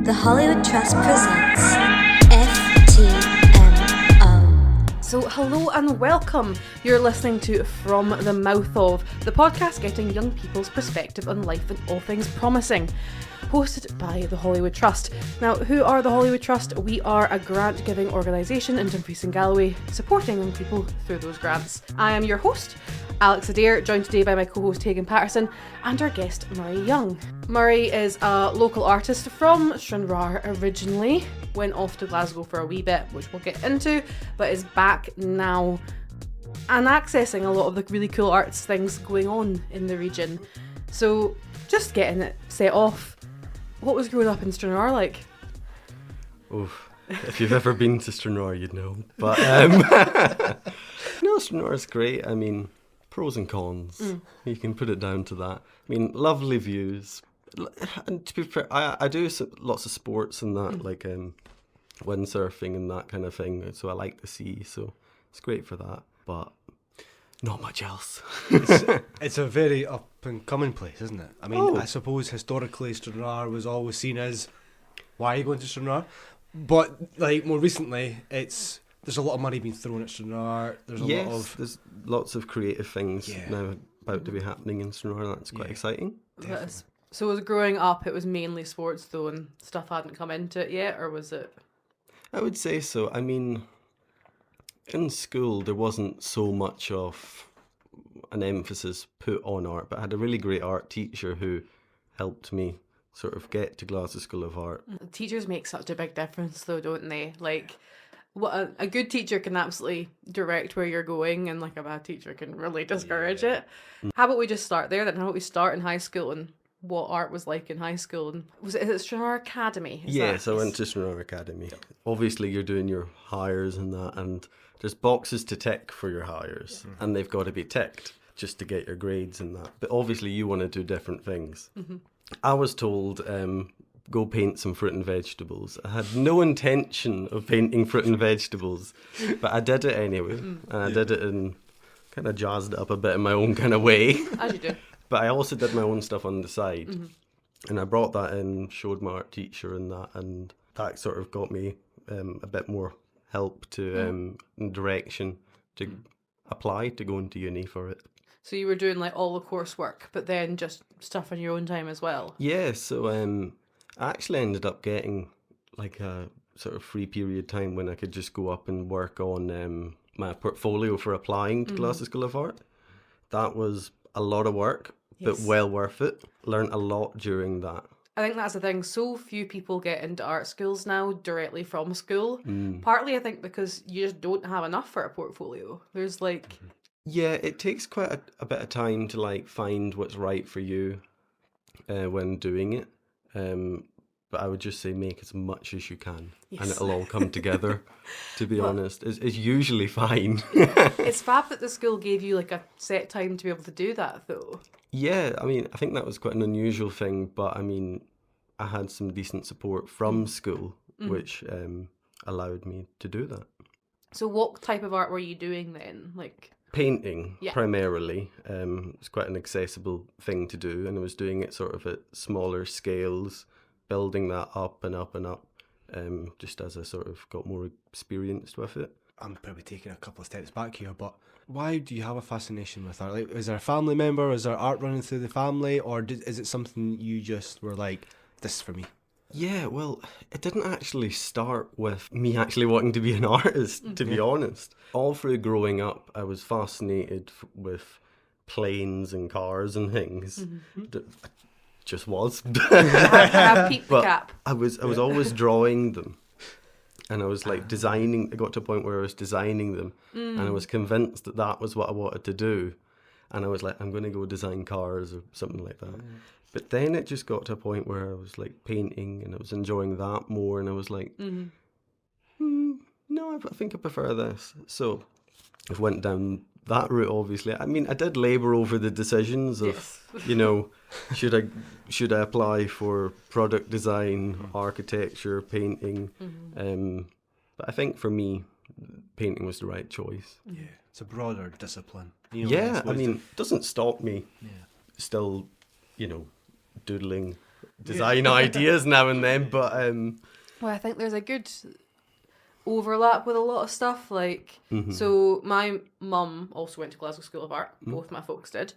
The Holywood Trust presents FTMO. So hello and welcome. You're listening to From the Mouth Of, the podcast getting young people's perspective on life and all things promising. Hosted by the Holywood Trust. Now, who are the Holywood Trust? We are a grant-giving organisation in Dumfries Galloway, supporting young people through those grants. I am your host, Alex Adair, joined today by my co-host Hagan Patterson and our guest Murray Young. Murray is a local artist from Stranraer originally, went off to Glasgow for a wee bit, which we'll get into, but is back now and accessing a lot of the really cool arts things going on in the region. So, just getting it set off. What was growing up in Stranraer like? Oof. If you've ever been to Stranraer, you'd know. But no, Stranraer's great. I mean, pros and cons. You can put it down to that. I mean, lovely views. And to be fair, I do lots of sports and that, like windsurfing and that kind of thing. So I like the sea. So it's great for that. But not much else. It's a very up and coming place, isn't it? I mean, I suppose historically Stranraer was always seen as, why are you going to Stranraer? But like more recently, there's a lot of money being thrown at Stranraer. There's lots of creative things now about to be happening in Stranraer. That's quite exciting. So was growing up, it was mainly sports though, and stuff hadn't come into it yet, or was it? I would say so. I mean, in school, there wasn't so much of an emphasis put on art, but I had a really great art teacher who helped me sort of get to Glasgow School of Art. Teachers make such a big difference though, don't they? Like, what a good teacher can absolutely direct where you're going, and like a bad teacher can really discourage it. How about we just start there then? How about we start in high school and what art was like in high school? And is it Stranraer Academy? Yes, I went to Stranraer Academy. Obviously, you're doing your hires and that, and there's boxes to tick for your hires, and they've got to be ticked just to get your grades and that. But obviously, you want to do different things. I was told, go paint some fruit and vegetables. I had no intention of painting fruit and vegetables, but I did it anyway. And I did it and kind of jazzed it up a bit in my own kind of way. As you do. But I also did my own stuff on the side. And I brought that in, showed my art teacher and that sort of got me a bit more help to direction to apply to go into uni for it. So you were doing like all the coursework, but then just stuff in your own time as well? Yeah, so I actually ended up getting like a sort of free period time when I could just go up and work on my portfolio for applying to Glasgow School of Art. That was a lot of work, but well worth it. Learned a lot during that. I think that's the thing. So few people get into art schools now directly from school. Partly, I think, because you just don't have enough for a portfolio. There's like... Yeah, it takes quite a bit of time to like find what's right for you when doing it. But I would just say make as much as you can, and it'll all come together. To be honest, it's usually fine. It's fab that the school gave you like a set time to be able to do that, though. Yeah, I mean, I think that was quite an unusual thing, but I mean, I had some decent support from school, which allowed me to do that. So what type of art were you doing then? Like painting, primarily. It's quite an accessible thing to do, and I was doing it sort of at smaller scales, building that up and up and up, just as I sort of got more experienced with it. I'm probably taking a couple of steps back here, but why do you have a fascination with art? Like, is there a family member? Is there art running through the family? Or is it something you just were like, this is for me? Yeah, well, it didn't actually start with me actually wanting to be an artist, to be honest. All through growing up, I was fascinated with planes and cars and things. Just was. I peeped the cap. I was always drawing them. And I was like designing, I got to a point where I was designing them. And I was convinced that was what I wanted to do. And I was like, I'm going to go design cars or something like that. But then it just got to a point where I was like painting and I was enjoying that more. And I was like, no, I think I prefer this. So I went down that route, obviously. I mean, I did labour over the decisions of, you know, should I apply for product design, architecture, painting. But I think for me, painting was the right choice. Yeah, it's a broader discipline. You know, I mean, it doesn't stop me still, you know, doodling design ideas now and then, but Well, I think there's a good overlap with a lot of stuff. Like, so my mum also went to Glasgow School of Art. Both my folks did.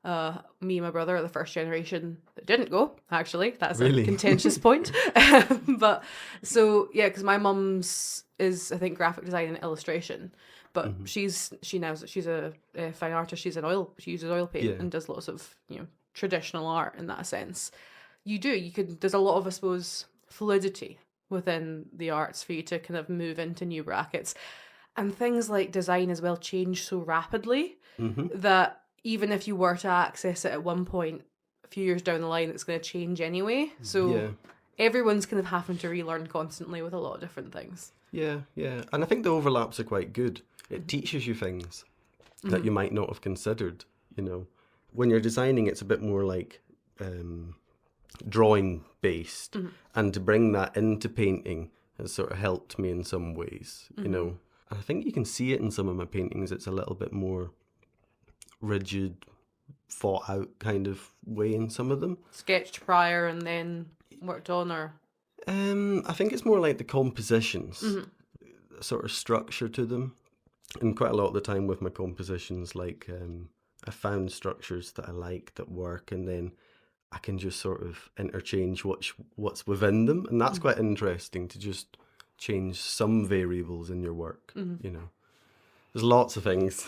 Me and my brother are the first generation that didn't go, actually. That's Really? a contentious point. But so, yeah, because my mum's is, I think, graphic design and illustration. But she's a fine artist. She uses oil paint and does lots of, traditional art in that sense. There's a lot of, I suppose, fluidity within the arts for you to kind of move into new brackets. And things like design as well change so rapidly that even if you were to access it at one point, a few years down the line, it's going to change anyway. So everyone's kind of having to relearn constantly with a lot of different things. Yeah. And I think the overlaps are quite good. It teaches you things that you might not have considered, When you're designing, it's a bit more like drawing based. And to bring that into painting has sort of helped me in some ways, And I think you can see it in some of my paintings. It's a little bit more rigid, thought out kind of way in some of them. Sketched prior and then worked on, or? I think it's more like the compositions, sort of structure to them. And quite a lot of the time with my compositions, like I found structures that I like that work, and then I can just sort of interchange what's within them. And that's quite interesting, to just change some variables in your work, There's lots of things.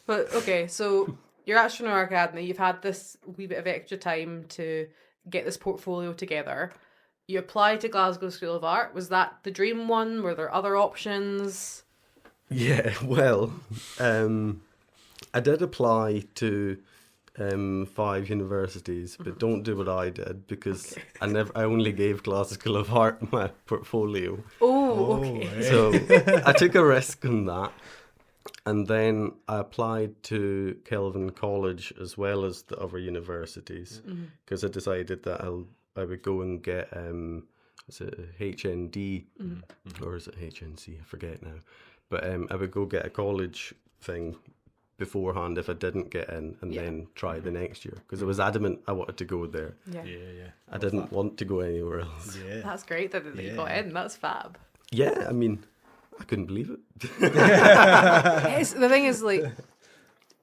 But, okay, so you're at Stranraer Academy. You've had this wee bit of extra time to get this portfolio together. You applied to Glasgow School of Art. Was that the dream one? Were there other options? Yeah, well, I did apply to 5 universities, but don't do what I did, because I only gave Glasgow School of Art my portfolio. Oh, okay. So I took a risk on that. And then I applied to Kelvin College as well as the other universities, because I decided that I would go and get is it a HND or is it HNC? I forget now. But I would go get a college thing beforehand if I didn't get in, and then try the next year, because I was adamant I wanted to go there. Yeah. I didn't want to go anywhere else. Yeah. That's great that you got in. That's fab. Yeah, I mean, I couldn't believe it. The thing is, like,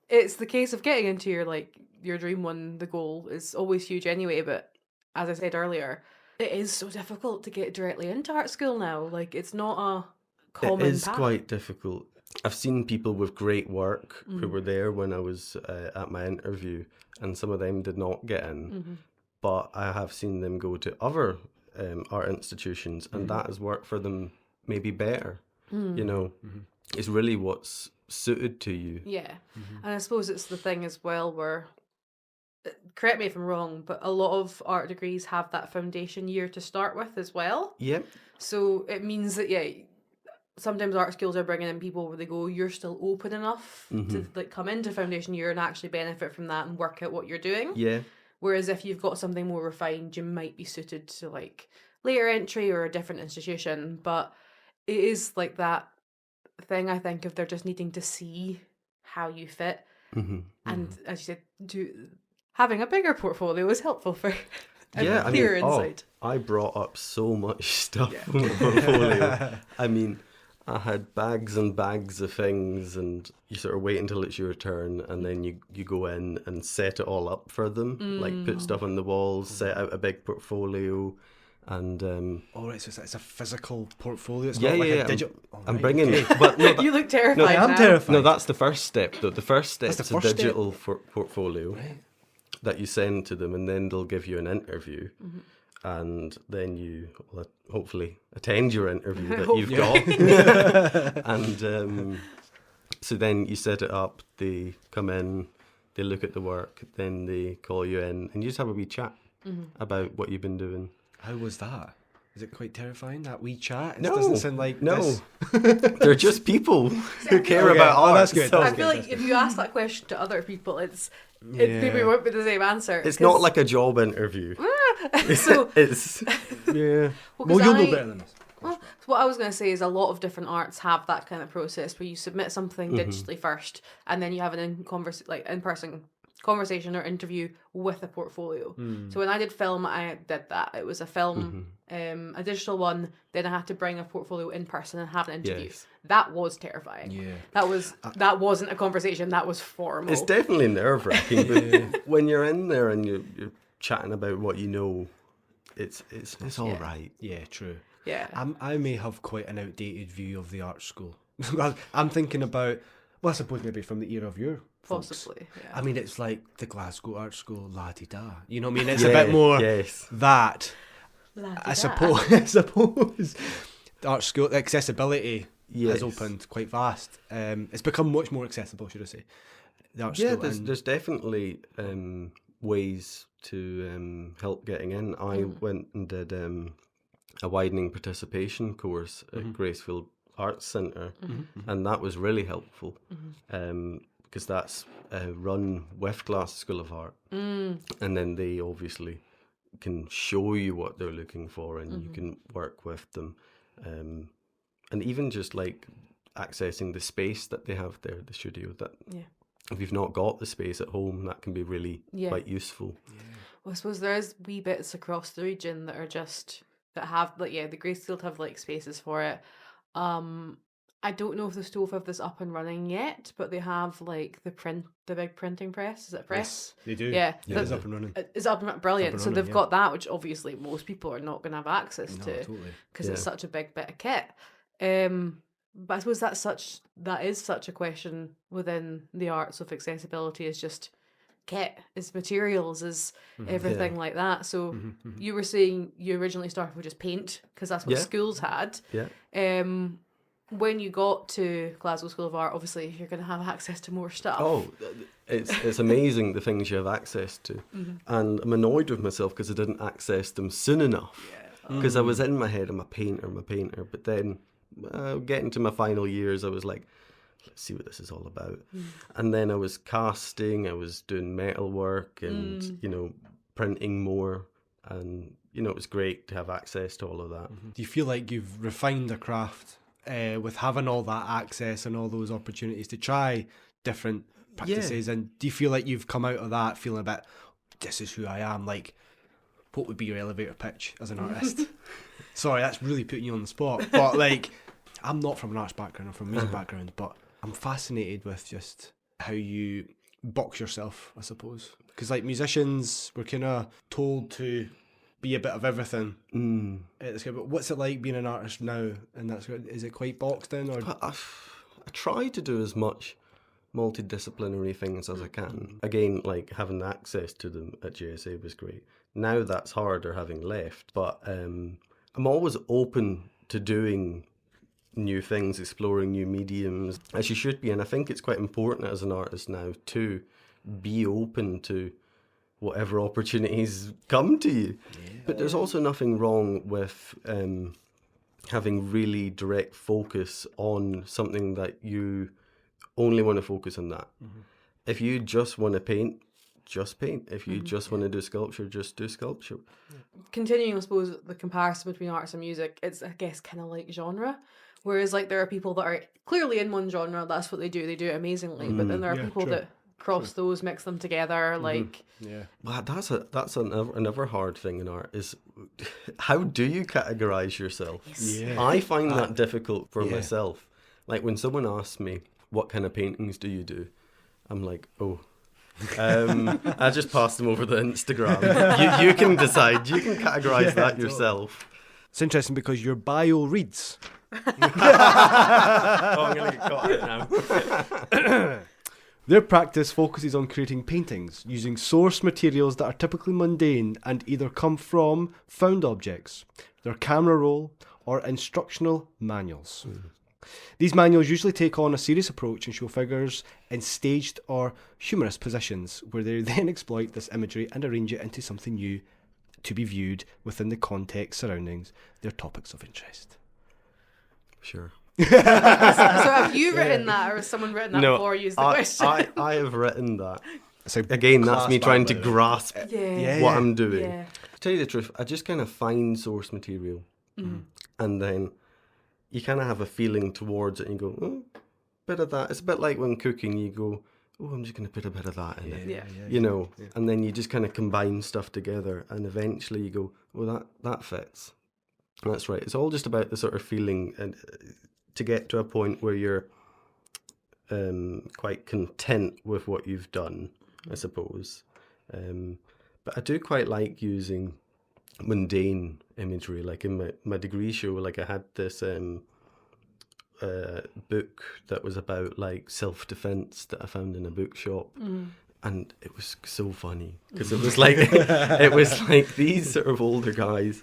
it's the case of getting into your dream one. The goal is always huge anyway, but as I said earlier, it is so difficult to get directly into art school now. Like, it's not a common It is path. quite difficult. I've seen people with great work who were there when I was at my interview, and some of them did not get in. But I have seen them go to other art institutions, and that has worked for them maybe better. It's really what's suited to you. Yeah. And I suppose it's the thing as well where, correct me if I'm wrong, but a lot of art degrees have that foundation year to start with as well. Yep. So it means that, sometimes art schools are bringing in people where they go, you're still open enough to come into foundation year and actually benefit from that and work out what you're doing. Yeah. Whereas if you've got something more refined, you might be suited to later entry or a different institution. But it is like that thing, I think, of they're just needing to see how you fit. And as you said, having a bigger portfolio is helpful for a clearer insight. I brought up so much stuff from the portfolio. I mean, I had bags and bags of things, and you sort of wait until it's your turn, and then you go in and set it all up for them, like put stuff on the walls, set out a big portfolio, and Oh, right, so it's a physical portfolio. It's yeah, not like yeah, a digital. I'm bringing, but no, You look terrified. I am now. terrified. no, that's the first step. Though the first step That's is the a first step? digital portfolio that you send to them, and then they'll give you an interview. And then you will hopefully attend your interview that you've got. And so then you set it up, they come in, they look at the work, then they call you in, and you just have a wee chat about what you've been doing. How was that? Is it quite terrifying, that wee chat? It No, doesn't sound like no. this. They're just people who care Okay. about Oh, art. that's good. so I feel like if you ask that question to other people, it maybe won't be the same answer. it's not like a job interview. So, It's Yeah. Well, Well, 'cause you'll know I- better than this. well, what I was going to say is a lot of different arts have that kind of process where you submit something digitally first, and then you have an in-person conversation or interview with a portfolio. So when I did film, I did that. It was a film, a digital one. Then I had to bring a portfolio in person and have an interview. Yes. That was terrifying. Yeah. That wasn't a conversation. That was formal. It's definitely nerve-wracking, but when you're in there and you're chatting about what you know, it's all right. Yeah, true. Yeah. I may have quite an outdated view of the art school. I'm thinking about, well, I suppose maybe from the era of your folks. Possibly. Yeah. I mean, it's like the Glasgow Art School, la-di-da. You know what I mean? It's a bit more that. I suppose the art school, the accessibility has opened quite fast. It's become much more accessible, should I say. The art school. There's definitely ways to help getting in. I went and did a widening participation course at Gracefield Arts Centre, and that was really helpful because that's run with Glasgow School of Art, and then they obviously can show you what they're looking for, and you can work with them, and even just like accessing the space that they have there, the studio. That if you've not got the space at home, that can be really quite useful. Well, I suppose there is wee bits across the region that are just that have like the Gracefield have like spaces for it. I don't know if the Stove have this up and running yet, but they have like the big printing press. Is it press? Yes, they do. Yeah, it's up and running. It's up and brilliant. Up and so running, they've got that, which obviously most people are not going to have access to Totally. because it's such a big bit of kit. But I suppose that is such a question within the arts of accessibility, is just kit, is materials, is everything like that. So you were saying you originally started with just paint because that's what schools had. Yeah. When you got to Glasgow School of Art, obviously you're going to have access to more stuff. Oh, it's amazing the things you have access to, and I'm annoyed with myself because I didn't access them soon enough. Because I was in my head, I'm a painter, but then getting to my final years, I was like, let's see what this is all about. And then I was casting, I was doing metal work and, printing more. And, it was great to have access to all of that. Do you feel like you've refined the craft with having all that access and all those opportunities to try different practices? And do you feel like you've come out of that feeling a bit, this is who I am? Like, what would be your elevator pitch as an artist? Sorry, that's really putting you on the spot. But, like, I'm not from an arts background, I'm from a music background, but I'm fascinated with just how you box yourself, I suppose. Because, like, musicians, we're kind of told to be a bit of everything. But what's it like being an artist now? And is it quite boxed in? Or I try to do as much multidisciplinary things as I can. Again, like having access to them at GSA was great. Now that's harder having left, but I'm always open to doing new things, exploring new mediums, as you should be. And I think it's quite important as an artist now to be open to whatever opportunities come to you. But there's also nothing wrong with having really direct focus on something that you only want to focus on that. If you just want to paint, just paint. If you just want to do sculpture, just do sculpture. Continuing, I suppose, the comparison between arts and music, it's, I guess, kind of like genre. Whereas, like, there are people that are clearly in one genre, that's what they do it amazingly. But then there are people that cross those, mix them together, like... Well, that's another hard thing in art, is how do you categorise yourself? I find that difficult for myself. Like, when someone asks me, what kind of paintings do you do? I'm like, I just pass them over the Instagram. You can decide. You can categorise that yourself. It's interesting because your bio reads... I'm going to get caught out now. Their practice focuses on creating paintings using source materials that are typically mundane and either come from found objects, their camera roll, or instructional manuals. These manuals usually take on a serious approach and show figures in staged or humorous positions, where they then exploit this imagery and arrange it into something new to be viewed within the context surrounding their topics of interest. Sure. So have you written that, or has someone written that for you? Is the question. I have written that. So again, that's me trying to grasp what I'm doing. To tell you the truth, I just kind of find source material, and then you kind of have a feeling towards it, and you go, bit of that. It's a bit like when cooking, you go, oh, I'm just going to put a bit of that in it. Yeah. You know, and then you just kind of combine stuff together, and eventually you go, well, that fits. That's right. It's all just about the sort of feeling, and to get to a point where you're quite content with what you've done, I suppose. But I do quite like using mundane imagery. Like in my degree show, like I had this book that was about like self-defense that I found in a bookshop. And it was so funny because it was like these sort of older guys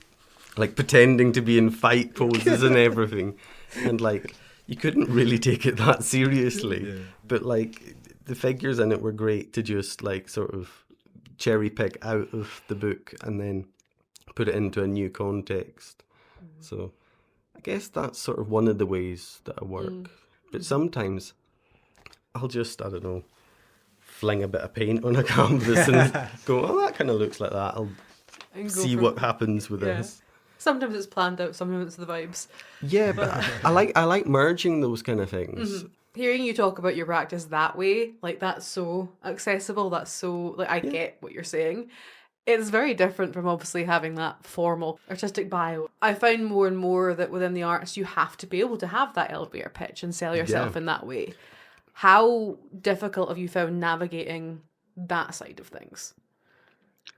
like pretending to be in fight poses and everything, and like you couldn't really take it that seriously, but like the figures in it were great to just like sort of cherry pick out of the book and then put it into a new context. So I guess that's sort of one of the ways that I work. But sometimes I'll just, I don't know, fling a bit of paint on a canvas and go, oh, that kind of looks like that. I'll see what happens with this. Sometimes it's planned out, sometimes it's the vibes. Yeah, but I like merging those kind of things. Hearing you talk about your practice that way, like that's so accessible, that's so, like I get what you're saying. It's very different from obviously having that formal artistic bio. I find more and more that within the arts you have to be able to have that elevator pitch and sell yourself in that way. How difficult have you found navigating that side of things?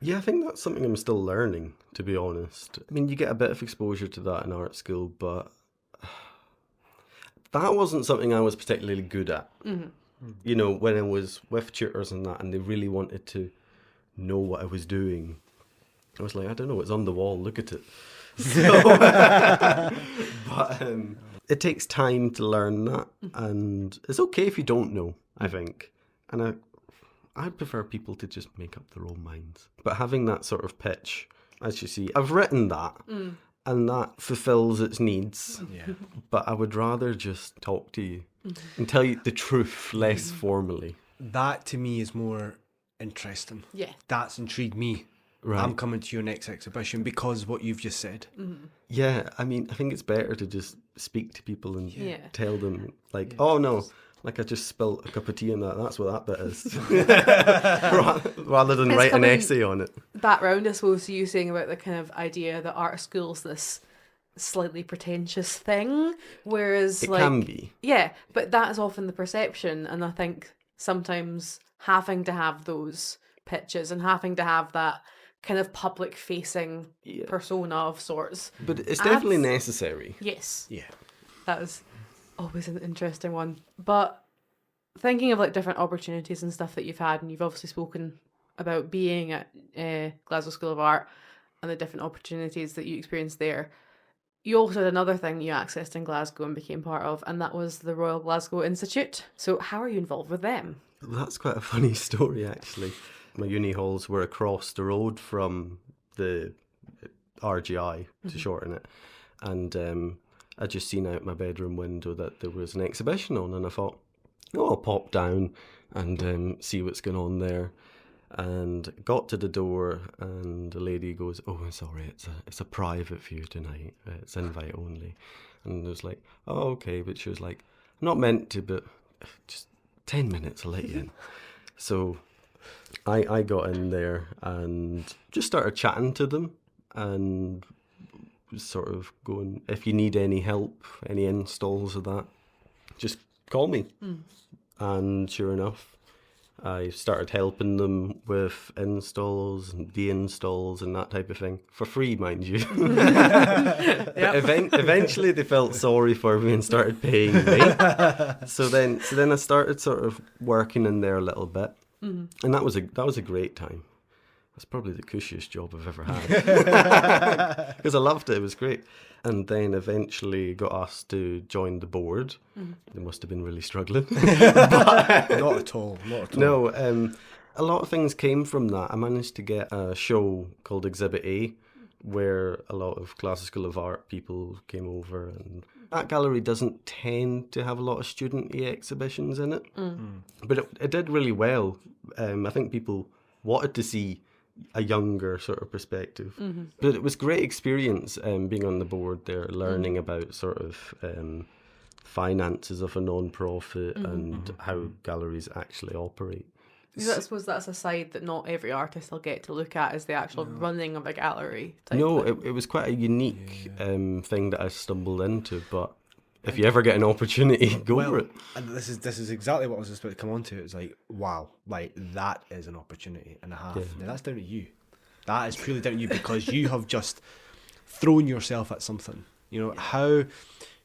Yeah, I think that's something I'm still learning, to be honest. I mean, you get a bit of exposure to that in art school, but that wasn't something I was particularly good at. You know, when I was with tutors and that, and they really wanted to know what I was doing, I was like, I don't know, it's on the wall, look at it. So, but it takes time to learn that, and it's okay if you don't know, I think. And I'd prefer people to just make up their own minds. But having that sort of pitch, as you see, I've written that, and that fulfills its needs. But I would rather just talk to you and tell you the truth less formally. That to me is more interesting. Yeah. That's intrigued me. Right. I'm coming to your next exhibition because of what you've just said. Yeah, I mean, I think it's better to just speak to people and tell them, like, oh no, like I just spilt a cup of tea on that, that's what that bit is. Rather than write an essay on it. Back round, I suppose, to you saying about the kind of idea that art school's this slightly pretentious thing, whereas It can be. Yeah, but that is often the perception, and I think sometimes having to have those pitches and having to have that kind of public-facing persona of sorts. But it's definitely necessary. Yes. Yeah. That is always an interesting one. But thinking of like different opportunities and stuff that you've had, and you've obviously spoken about being at Glasgow School of Art and the different opportunities that you experienced there. You also had another thing you accessed in Glasgow and became part of, and that was the Royal Glasgow Institute. So how are you involved with them? That's quite a funny story, actually. My uni halls were across the road from the RGI, to shorten it. And I'd just seen out my bedroom window that there was an exhibition on, and I thought, oh, I'll pop down and see what's going on there. And got to the door, and the lady goes, oh, sorry, it's a private view tonight. It's invite only. And I was like, oh, okay. But she was like, not meant to, but just 10 minutes, I'll let you in. So I got in there and just started chatting to them and sort of going, if you need any help, any installs of that, just call me. And sure enough, I started helping them with installs and de-installs and that type of thing. For free, mind you. But eventually they felt sorry for me and started paying me. So then I started sort of working in there a little bit. And that was a great time. That's probably the cushiest job I've ever had. Because I loved it. It was great. And then eventually got asked to join the board. They must have been really struggling. Not at all. No, a lot of things came from that. I managed to get a show called Exhibit A, where a lot of Glasgow School of Art people came over. And that gallery doesn't tend to have a lot of student-y exhibitions in it. But it did really well. I think people wanted to see a younger sort of perspective. But it was great experience being on the board there, learning about sort of finances of a non-profit and how galleries actually operate. I suppose that's a side that not every artist will get to look at, is the actual running of a gallery type No, thing. it was quite a unique thing that I stumbled into, but if you ever get an opportunity, go for it. And this is exactly what I was just about to come on to. It's like, wow, like that is an opportunity and a half. Now that's down to you. That is purely down to you because you have just thrown yourself at something. You know, how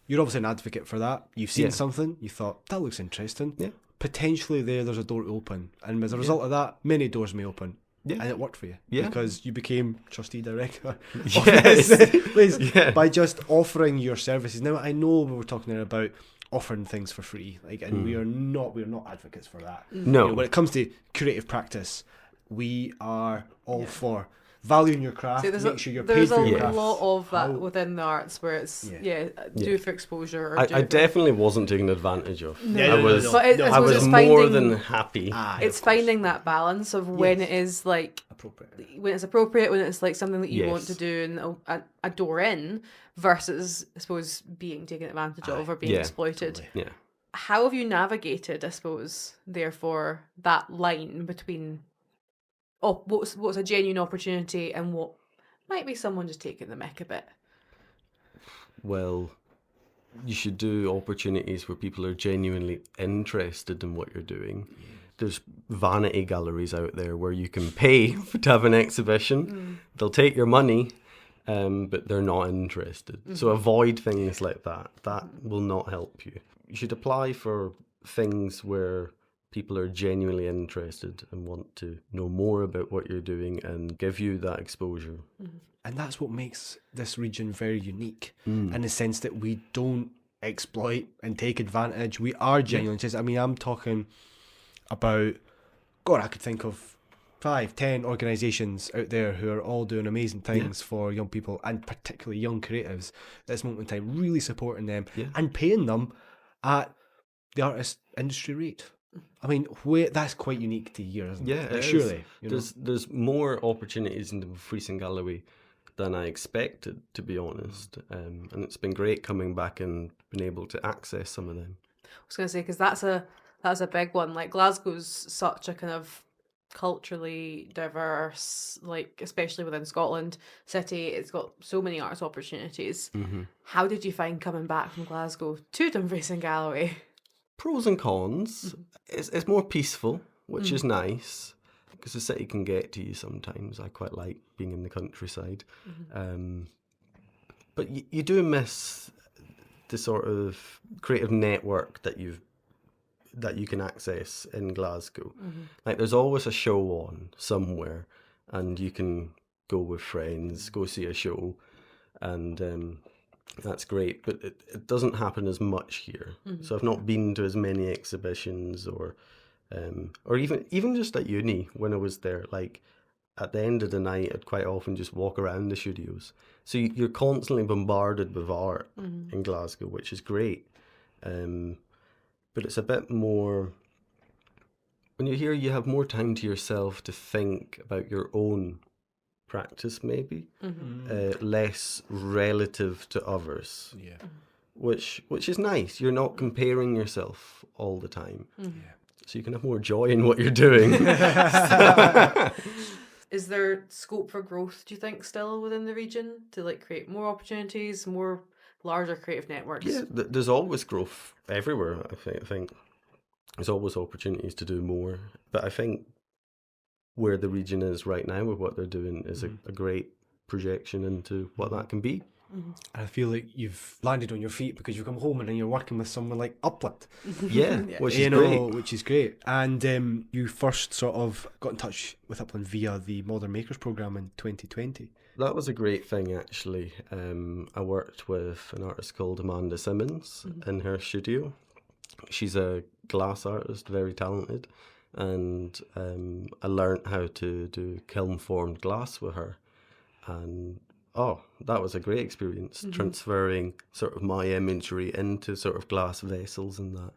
you're obviously an advocate for that. You've seen something, you thought, that looks interesting. Yeah. Potentially there's a door to open. And as a result of that, many doors may open. Yeah. And it worked for you. Yeah. Because you became trustee director. Yes. By just offering your services. Now I know we were talking there about offering things for free. Like, and we're not advocates for that. No. You know, when it comes to creative practice, we are all for valuing your craft, make sure you're paid for your craft. There's a lot of that within the arts where it's do it for exposure. Or I definitely wasn't taken advantage of. No, I was, But I was more than happy. It's finding that balance of when it is like appropriate, when it's appropriate, when it's like something that you want to Yes. do and a door in, versus I suppose being taken advantage of or being exploited. totally. Yeah. How have you navigated, I suppose, therefore, that line between what's a genuine opportunity and what might be someone just taking the mick a bit? Well, you should do opportunities where people are genuinely interested in what you're doing. There's vanity galleries out there where you can pay to have an exhibition. They'll take your money, but they're not interested. So avoid things like that. That will not help you. You should apply for things where people are genuinely interested and want to know more about what you're doing and give you that exposure. And that's what makes this region very unique in the sense that we don't exploit and take advantage. We are genuinely interested. I mean, I'm talking about, God, I could think of 5, 10 organisations out there who are all doing amazing things for young people and particularly young creatives at this moment in time, really supporting them and paying them at the artist industry rate. I mean, that's quite unique to here, isn't it? Yeah, it surely. is. There's more opportunities in Dumfries Galloway than I expected, to be honest. And it's been great coming back and being able to access some of them. I was going to say, because that's a big one. Like, Glasgow's such a kind of culturally diverse, like, especially within Scotland, city. It's got so many arts opportunities. How did you find coming back from Glasgow to Dumfries and Galloway? Pros and cons. It's more peaceful, which is nice, because the city can get to you sometimes. I quite like being in the countryside. But you do miss the sort of creative network that you can access in Glasgow. Like, there's always a show on somewhere, and you can go with friends, go see a show, and that's great. But it doesn't happen as much here. So I've not been to as many exhibitions or even just at uni when I was there. Like, at the end of the night, I'd quite often just walk around the studios. So you're constantly bombarded with art in Glasgow, which is great. But it's a bit more, when you're here, you have more time to yourself to think about your own practice, maybe, less relative to others. Yeah. Which is nice. You're not comparing yourself all the time. So you can have more joy in what you're doing. Is there scope for growth, do you think, still within the region to like create more opportunities, more larger creative networks? Yeah, there's always growth everywhere. I think there's always opportunities to do more. But I think where the region is right now with what they're doing is a great projection into what that can be. And I feel like you've landed on your feet because you come home and then you're working with someone like Upland. Yeah, which is great. Which is great. And you first sort of got in touch with Upland via the Modern Makers programme in 2020. That was a great thing, actually. I worked with an artist called Amanda Simmons in her studio. She's a glass artist, very talented. And I learnt how to do kiln-formed glass with her. And that was a great experience, transferring sort of my imagery into sort of glass vessels and that.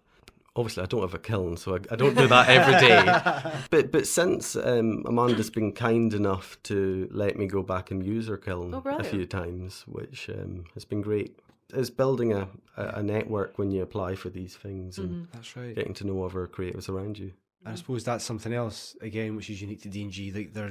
Obviously, I don't have a kiln, so I don't do that every day. But since Amanda's been kind enough to let me go back and use her kiln a few times, which has been great. it's building a network when you apply for these things and That's right. getting to know other creatives around you. I suppose that's something else again, which is unique to D&G. Like there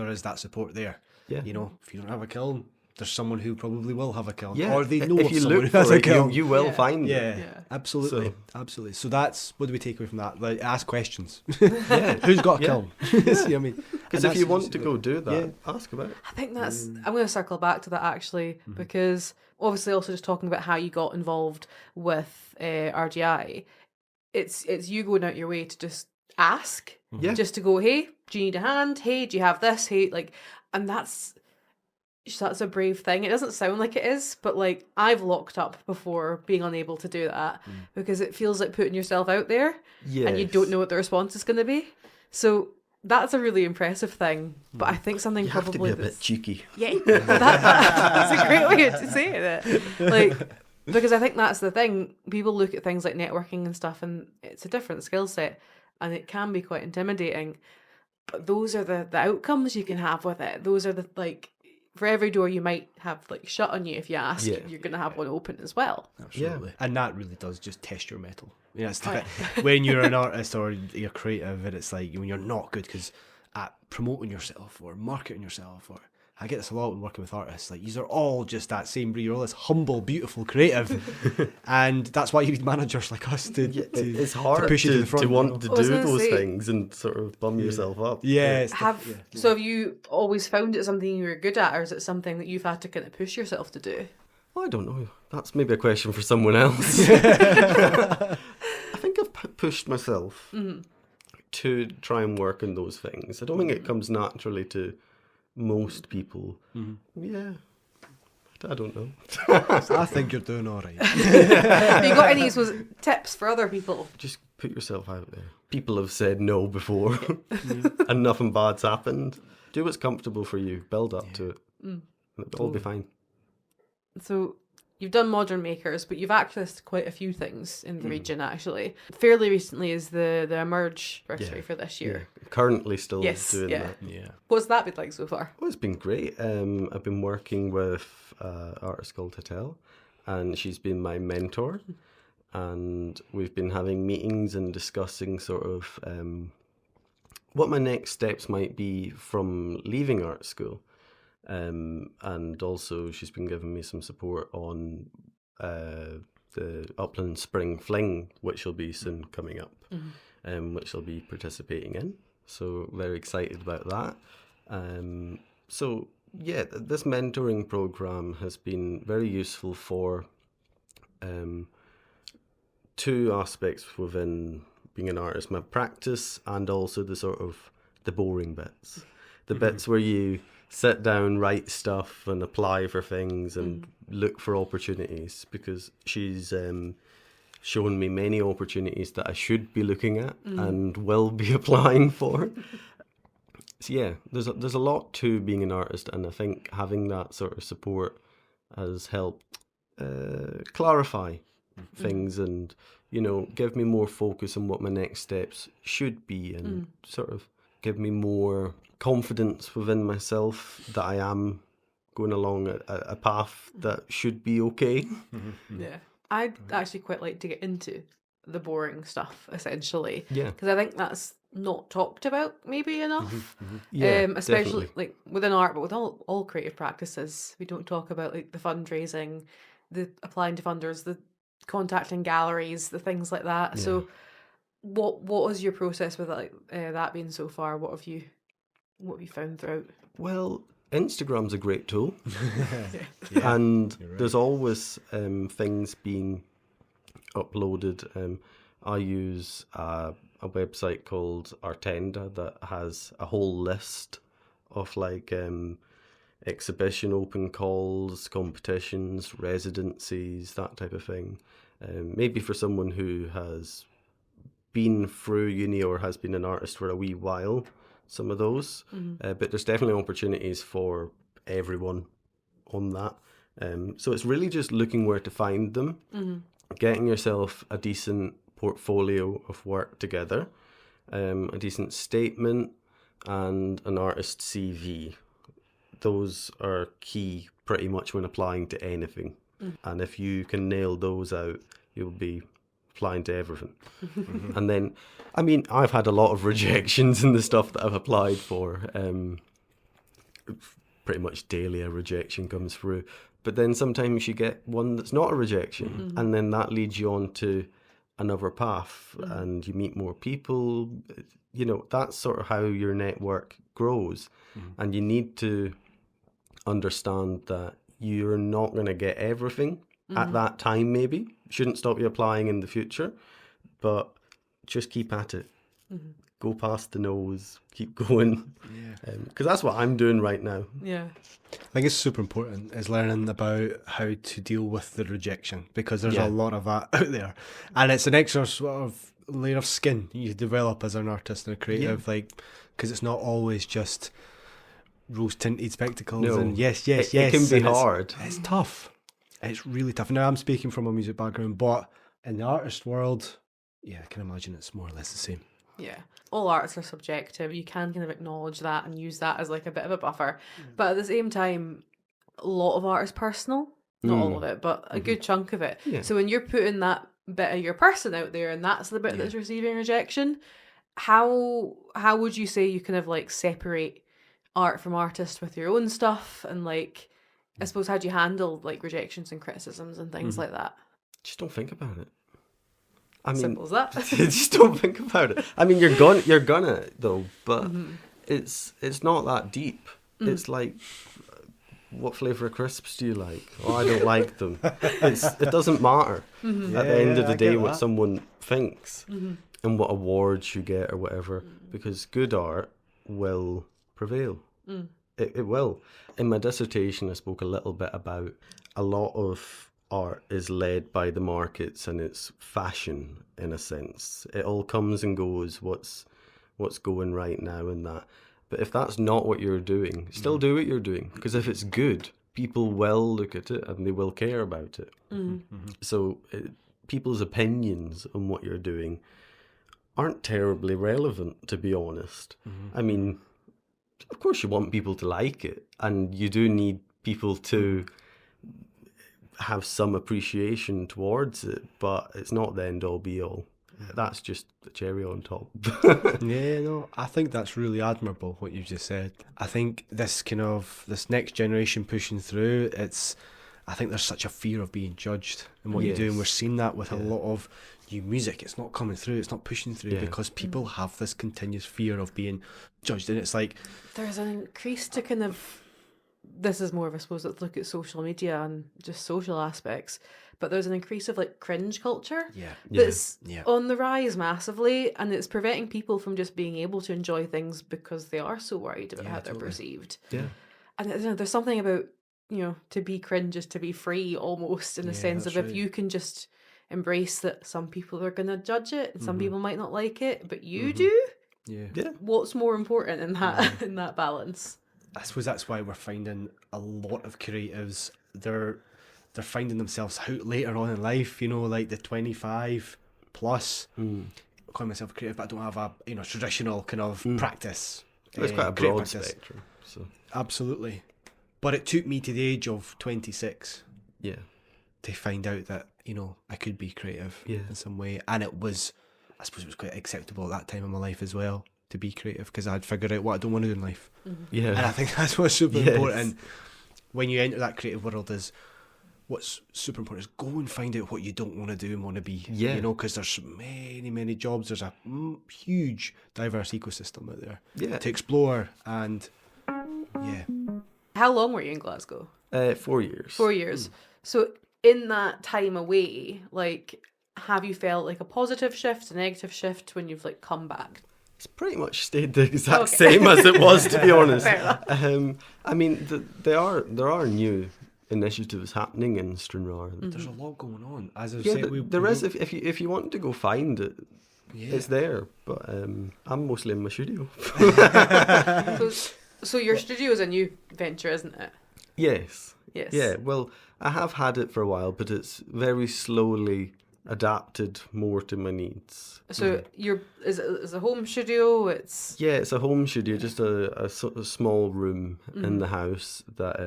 is that support there. Yeah. You know, if you don't have a kiln, there's someone who probably will have a kiln, Yeah, or they know if of you someone look who has for a it, kiln. you will Yeah. find it. Yeah, Yeah. absolutely, So- absolutely. So that's what do we take away from that? Like, ask questions. Yeah. Who's got a Yeah. kiln? See what I mean? Because if you want to go do that, ask about it. I think that's. I'm going to circle back to that actually, because obviously also just talking about how you got involved with RGI, it's you going out your way to just ask, Yeah. just to go, hey, do you need a hand? Hey, do you have this? Hey, like, and that's a brave thing. It doesn't sound like it is, but like I've locked up before being unable to do that because it feels like putting yourself out there, and you don't Yes. know what the response is going to be. So that's a really impressive thing. But I think something You have to be probably a bit cheeky. yeah, that's a great way to say it. Like, because I think that's the thing. People look at things like networking and stuff, and it's a different skill set, and it can be quite intimidating. But those are the outcomes you can have with it. Those are the, like, for every door you might have like shut on you if you ask, Yeah. you're going to have one open as well. Absolutely. And that really does just test your mettle. Yeah, it's the bit when you're an artist or you're creative, and it's like when you're not good because at promoting yourself or marketing yourself, or I get this a lot when working with artists. Like, these are all just that same breed. You're all this humble, beautiful, creative, and that's why you need managers like us to It's hard push you to the front, to you want know? to I was do gonna those say- things and sort of bum yourself up. Yeah, it's So have you always found it something you were good at, or is it something that you've had to kind of push yourself to do? Well, I don't know. That's maybe a question for someone else. I think I've pushed myself to try and work on those things. I don't think it comes naturally to most people. Yeah. I don't know. I think you're doing all right. Have you got any tips for other people? Just put yourself out there. People have said no before and nothing bad's happened. Do what's comfortable for you. Build up to it. And it'll all be fine. So you've done Modern Makers, but you've accessed quite a few things in the region actually. Fairly recently is the Emerge anniversary for this year. Currently still Yes, doing yeah. that. Yeah. What's that been like so far? Well, it's been great. I've been working with an artist called Tatel, and she's been my mentor. And we've been having meetings and discussing sort of what my next steps might be from leaving art school. And also she's been giving me some support on the Upland Spring Fling, which will be soon coming up, which I'll be participating in. So very excited about that. So yeah, this mentoring program has been very useful for two aspects within being an artist: my practice and also the sort of the boring bits, the bits where you sit down, write stuff and apply for things and look for opportunities, because she's shown me many opportunities that I should be looking at and will be applying for. So yeah, there's a lot to being an artist, and I think having that sort of support has helped clarify things and, you know, give me more focus on what my next steps should be, and sort of give me more confidence within myself that I am going along a path that should be okay. Yeah. I'd actually quite like to get into the boring stuff, essentially. Yeah. Because I think that's not talked about maybe enough. Yeah, Especially definitely. like within art, but with all creative practices. We don't talk about like the fundraising, the applying to funders, the contacting galleries, the things like that. Yeah. So what was your process with that been so far? What have you found throughout? Well, Instagram's a great tool. Yeah. And You're right. there's always things being uploaded. I use a website called Artenda that has a whole list of like exhibition open calls, competitions, residencies, that type of thing. Maybe for someone who has been through uni or has been an artist for a wee while, some of those. But there's definitely opportunities for everyone on that. So it's really just looking where to find them, getting yourself a decent portfolio of work together, a decent statement, and an artist CV. Those are key pretty much when applying to anything. And if you can nail those out, you'll be flying to everything. And then, I mean, I've had a lot of rejections in the stuff that I've applied for. Pretty much daily a rejection comes through. But then sometimes you get one that's not a rejection, and then that leads you on to another path, and you meet more people. You know, that's sort of how your network grows. And you need to understand that you're not going to get everything at that time, maybe. Shouldn't stop you applying in the future, but just keep at it. Go past the nose, keep going. Because that's what I'm doing right now. Yeah. I think it's super important is learning about how to deal with the rejection, because there's a lot of that out there, and it's an extra sort of layer of skin you develop as an artist and a creative, like, because it's not always just rose tinted spectacles and yes. It can be hard. It's tough. It's really tough. Now I'm speaking from a music background, but in the artist world, I can imagine it's more or less the same. Yeah. All arts are subjective. You can kind of acknowledge that and use that as like a bit of a buffer. But at the same time, a lot of art is personal. Not all of it, but a good chunk of it. Yeah. So when you're putting that bit of your person out there and that's the bit that's receiving rejection, how would you say you kind of like separate art from artist with your own stuff? And like, I suppose, how do you handle like rejections and criticisms and things like that? Just don't think about it. I mean, simple as that. Just don't think about it. I mean, you're gonna though, but it's not that deep. It's like, what flavour of crisps do you like? Oh, I don't like them. It doesn't matter at the end of the day what someone thinks and what awards you get or whatever, because good art will prevail. It will. In my dissertation, I spoke a little bit about a lot of art is led by the markets and it's fashion in a sense. It all comes and goes, what's going right now and that. But if that's not what you're doing, still do what you're doing, because if it's good, people will look at it and they will care about it. So people's opinions on what you're doing aren't terribly relevant, to be honest. I mean, of course you want people to like it, and you do need people to have some appreciation towards it, but it's not the end all be all. That's just the cherry on top. I think that's really admirable what you've just said. I think this next generation pushing through, I think there's such a fear of being judged in what you do, and we're seeing that with a lot of new music. It's not coming through, it's not pushing through because people have this continuous fear of being judged, and it's like there's an increase to kind of, this is more of, I suppose, let's look at social media and just social aspects, but there's an increase of like cringe culture that's on the rise massively, and it's preventing people from just being able to enjoy things because they are so worried about how they're perceived. And there's something about, to be cringe is to be free almost, in the sense of if you can just embrace that some people are going to judge it and some people might not like it, but you do. What's more important in that in that balance? I suppose that's why we're finding a lot of creatives, they're finding themselves out later on in life, like the 25 plus. I'm calling myself a creative, but I don't have a traditional kind of practice. It's quite a broad spectrum. So. Absolutely. But it took me to the age of 26 to find out that, I could be creative in some way. And I suppose it was quite acceptable at that time in my life as well to be creative, because I'd figured out what I don't want to do in life. And I think that's what's super important when you enter that creative world, is what's super important is go and find out what you don't want to do and want to be, because there's many jobs. There's a huge diverse ecosystem out there to explore. And How long were you in Glasgow? 4 years. 4 years. So in that time away, like, have you felt like a positive shift, a negative shift when you've like come back? It's pretty much stayed the exact same as it was, to be honest. I mean, there are new initiatives happening in Stranraer. There's a lot going on. As I said, there is. If you want to go find it, it's there. But I'm mostly in my studio. So your studio is a new venture, isn't it? Yes. Yeah. Well, I have had it for a while, but it's very slowly adapted more to my needs. So is a home studio? It's a home studio, just a small room in the house that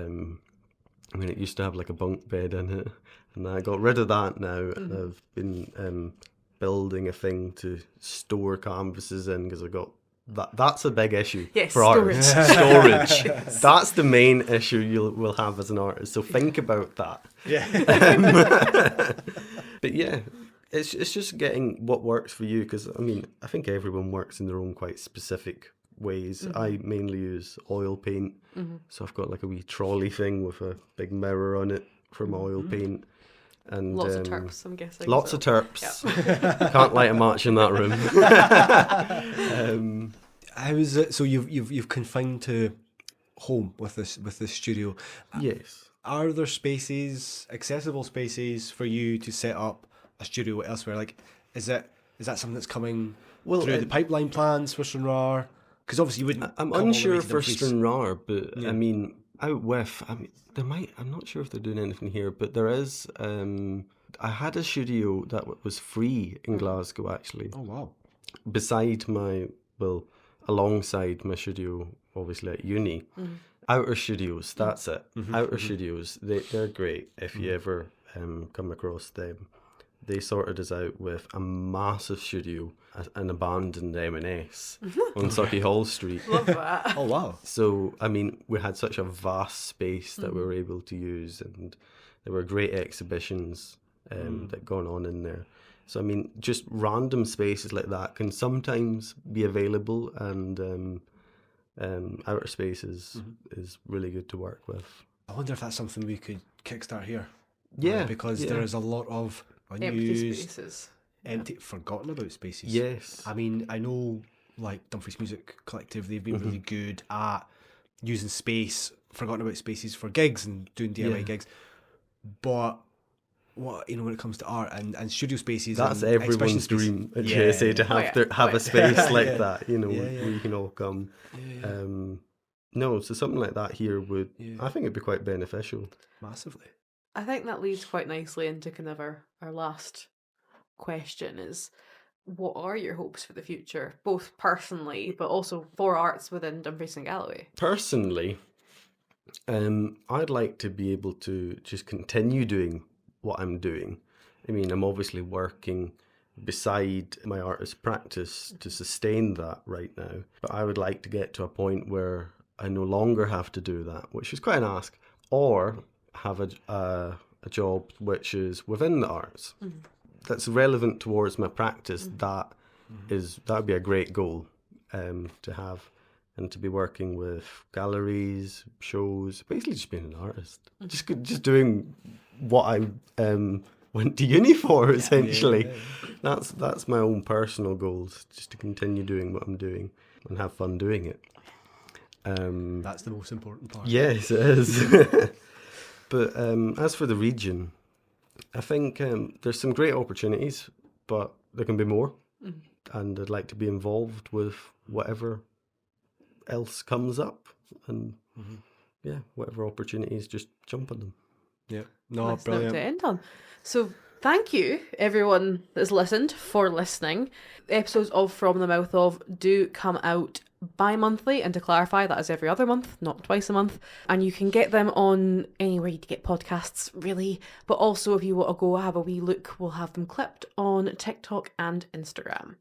I mean, it used to have like a bunk bed in it, and I got rid of that now, and I've been building a thing to store canvases in, because I got that's a big issue Yes, for artists. Storage. That's the main issue you will have as an artist. So think about that. Yeah. But yeah, it's just getting what works for you, because I mean, I think everyone works in their own quite specific ways. I mainly use oil paint, so I've got like a wee trolley thing with a big mirror on it from oil paint, and Lots of terps, I'm guessing. lots so. of terps. Can't light a match in that room. How is it? So you've confined to home with this studio. Yes. Are there spaces, accessible spaces for you to set up a studio elsewhere? Like, is that something that's coming through the pipeline plans for Stranraer? Because obviously you wouldn't. I'm come all the way unsure to for Dumfries. Stranraer, but I mean, out with, I mean, there might. I'm not sure if they're doing anything here, but there is. I had a studio that was free in Glasgow, actually. Oh wow! Alongside my studio, obviously at uni. Outer studios, that's it. Outer studios, they're great if you ever come across them. They sorted us out with a massive studio, an abandoned M&S on Sucky Hall Street. Love that. Oh wow! So, I mean, we had such a vast space that we were able to use, and there were great exhibitions that gone on in there. So, I mean, just random spaces like that can sometimes be available, and outer spaces is really good to work with. I wonder if that's something we could kickstart here. Yeah, because there is a lot of Empty unused, spaces. forgotten about spaces. Yes. I mean, I know like Dumfries Music Collective, they've been really good at using space, forgotten about spaces for gigs and doing DIY gigs. But what, when it comes to art and studio spaces, that's and exhibition everyone's space- dream at GSA to have a space like that, where you can all come. No, so something like that here would, I think it'd be quite beneficial. Massively. I think that leads quite nicely into kind of our last question is, what are your hopes for the future, both personally but also for arts within Dumfries and Galloway? Personally, I'd like to be able to just continue doing what I'm doing. I mean, I'm obviously working beside my artist practice to sustain that right now, but I would like to get to a point where I no longer have to do that, which is quite an ask, or have a job which is within the arts that's relevant towards my practice. That would be a great goal to have, and to be working with galleries, shows, basically just being an artist, just doing what I went to uni for, essentially. That's my own personal goals, just to continue doing what I'm doing and have fun doing it. That's the most important part. Yes, it is. But as for the region, I think there's some great opportunities, but there can be more. And I'd like to be involved with whatever else comes up. And whatever opportunities, just jump on them. Yeah. No, Nice note brilliant. to end on. So thank you, everyone that's listened, for listening. Episodes of From the Mouth Of do come out bi-monthly, and to clarify, that is every other month, not twice a month, and you can get them on anywhere you get podcasts, really, but also if you want to go have a wee look, we'll have them clipped on TikTok and Instagram.